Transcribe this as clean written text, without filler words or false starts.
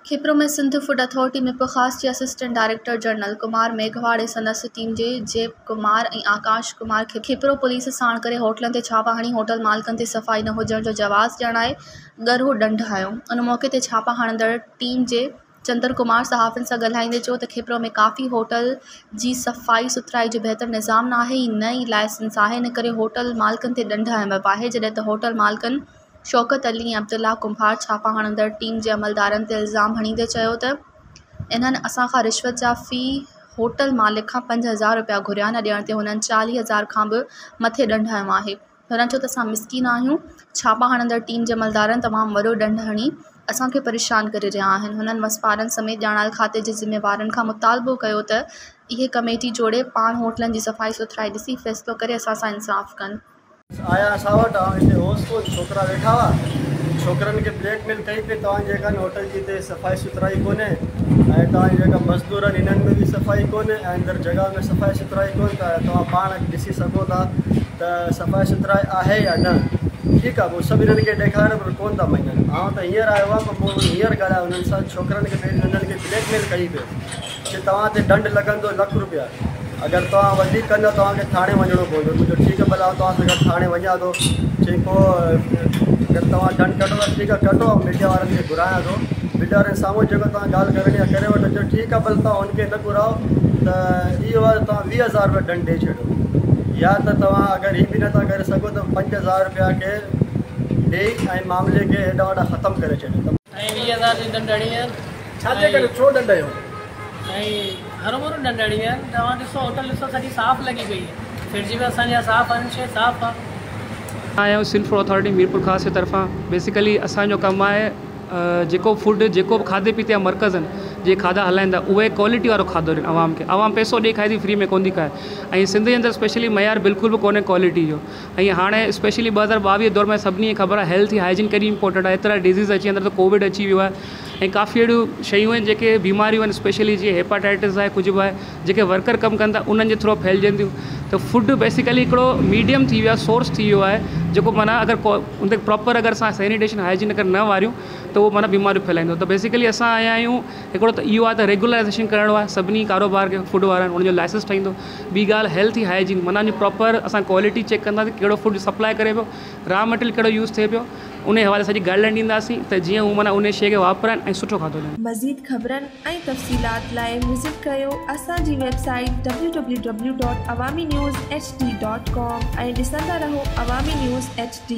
खिप्रो में Sindh food authority में ख़ास जे असिस्टेंट डायरेक्टर जनरल कुमार मेघवाड़े संदसि टीम जे जैब कुमार ऐं आकाश कुमार खिप्रो पुलिस साण करे होटलनि ते छापा हणी होटल मालिकनि ते सफ़ाई न हुजण जो जवाज़ ॼाणाए ॻरहो ॾंढ हयो। उन मौक़े ते छापा हणंदड़ टीम जे चंदर कुमार सहाफ़ियुनि सां ॻाल्हाईंदे चयो त खिप्रो में काफ़ी होटल जी सफ़ाई सुथराई जो बहितर निज़ाम न आहे न ई लाइसेंस आहे, इन करे होटल मालिकनि ते ॾंढ हयणु आहे। जॾहिं त होटल मालिकनि शौकत अली ऐं अब्दुल्ला कुम्हार छापा हणंदड़ टीम जे अमलदारनि ते इल्ज़ाम हणींदे चयो त इन्हनि असां खां रिश्वत जा फ़ी होटल मालिक खां 5,000 रुपया घुरिया, न ॾियण ते हुननि 40,000 खां बि मथे ॾंढ हयो आहे। हुननि चयो त असां मिसकीन आहियूं। छापा हणंदड़ टीम जे अमलदारनि तमामु वॾो ॾंढ हणी असांखे परेशान करे रहिया आहिनि। हुननि मसपारनि समेत ॼाणायल खाते जे ज़िम्मेवारनि खां मुतालबो कयो त इहे कमेटी जोड़े पाण होटलनि जी सफ़ाई सुथराई ॾिसी फ़ैसिलो करे असां सां इंसाफ़ कनि। आया असां वटि हिते होस को छोकिरा वेठा हुआ, छोकिरनि खे ब्लैकमेल कई पे तव्हांजे जेका होटल जी हिते सफ़ाई सुथराई कोन्हे ऐं तव्हांजी जेका मज़दूर आहिनि हिननि में बि सफ़ाई कोन्हे ऐं अंदरि जॻह में सफ़ाई सुथराई कोन्हे, त तव्हां पाण ॾिसी सघो था त सफ़ाई सुथराई आहे या न। ठीकु आहे, पोइ सभु हिननि खे ॾेखारे पर कोन था मञनि। त हींअर आयो आहे, पोइ हींअर ॻाल्हायो हुननि सां, छोकिरनि खे हुननि खे ब्लैकमेल कई पियो कि तव्हां ते ॾंढ लॻंदो ₹1,00,000, अगरि तव्हां वधीक कंदो तव्हांखे थाणे वञिणो पवंदो। मुंहिंजो ठीकु आहे, भला तव्हां सां गॾु थाणे वञा थो, चई पोइ अगरि तव्हां ॾंढ कढो त ठीकु आहे कढो, मीडिया वारनि खे घुरायां थो, मीडिया वारनि साम्हूं जेको तव्हां ॻाल्हि करणी आहे करे वठो। ठीकु आहे, भले तव्हां हुनखे न घुराओ त इहो आहे तव्हां 20,000 रुपया ॾंढ ॾेई छॾियो, या त तव्हां अगरि हीअ बि नथा करे सघो त 5,000 रुपया खे ॾेई ऐं मामले खे हेॾा वॾा ख़तमु करे छॾियो। ऐं 20,000 जी ॾंढ हणी आहे, छाजे करे छो ॾंढ हयो? ऐं हरूभरू ॾंढ हणी आहे। तव्हां ॾिसो होटल ॾिसो सॼी साफ़ु लॻी पई आहे, फिरजी बि असांजा साफ़ु आहिनि, शइ साफ़ु आहे। आहियां सिंध फूड अथॉरिटी मीरपुर ख़ास जे तरफ़ां। बेसिकली असांजो कमु आहे जेको फूड जेको बि खाधे पीते जा मर्कज़ आहिनि जे खाधा हलाईंदा उहे क्वालिटी वारो खाधो ॾियनि आवाम खे। आवाम पैसो ॾेई खाए थी, फ्री में कोन थी खाए। ऐं सिंध जे अंदरि स्पेशली मयार बिल्कुलु बि कोन्हे क्वालिटी जो। ऐं हाणे स्पेशली 2022 दौर में सभिनी खे ख़बर आहे हेल्थ हाइजीन केॾी इंपॉर्टेंट आहे। एतिरा डिज़ीज़ अची अंदरि त कोविड अची वियो आहे ऐं काफ़ी अहिड़ियूं शयूं आहिनि जेके बीमारियूं आहिनि, स्पेशली जीअं हेपाटाइटिस आहे, कुझु बि आहे, जेके वर्कर कमु कनि था उन्हनि जे थ्रू फैलिजंदियूं। त फूड बेसिकली हिकिड़ो मीडियम थी वियो आहे, सोर्स थी वियो आहे, जेको माना अगरि उन ते प्रॉपर अगरि असां सैनिटेशन हाइजीन अगरि न वारियूं त उहो माना बीमारियूं फैलाईंदो। त बेसिकली असां आया आहियूं, हिकिड़ो त इहो आहे त रेगुलराइज़ेशन करिणो आहे सभिनी कारोबार खे, फूड वारनि उनजो लाइसेंस ठाहींदो। ॿी ॻाल्हि हेल्थ हाइजीन, माना प्रॉपर असां क्वालिटी चेक कंदासीं कहिड़ो फूड सप्लाई करे पियो, रॉ मटेरियल कहिड़ो यूज़ थिए पियो, उन हवाले सॼी गाइडलाइन ॾींदासीं त जीअं हू माना उन शइ खे वापराइनि ऐं सुठो खाधो ॾियनि। मज़ीद ख़बरनि ऐं तफ़सीलात लाइ विज़िट कयो असांजी वेबसाइट www.awamiNewsHD.com ऐं ॾिसंदा रहो अवामी न्यूज़ HD।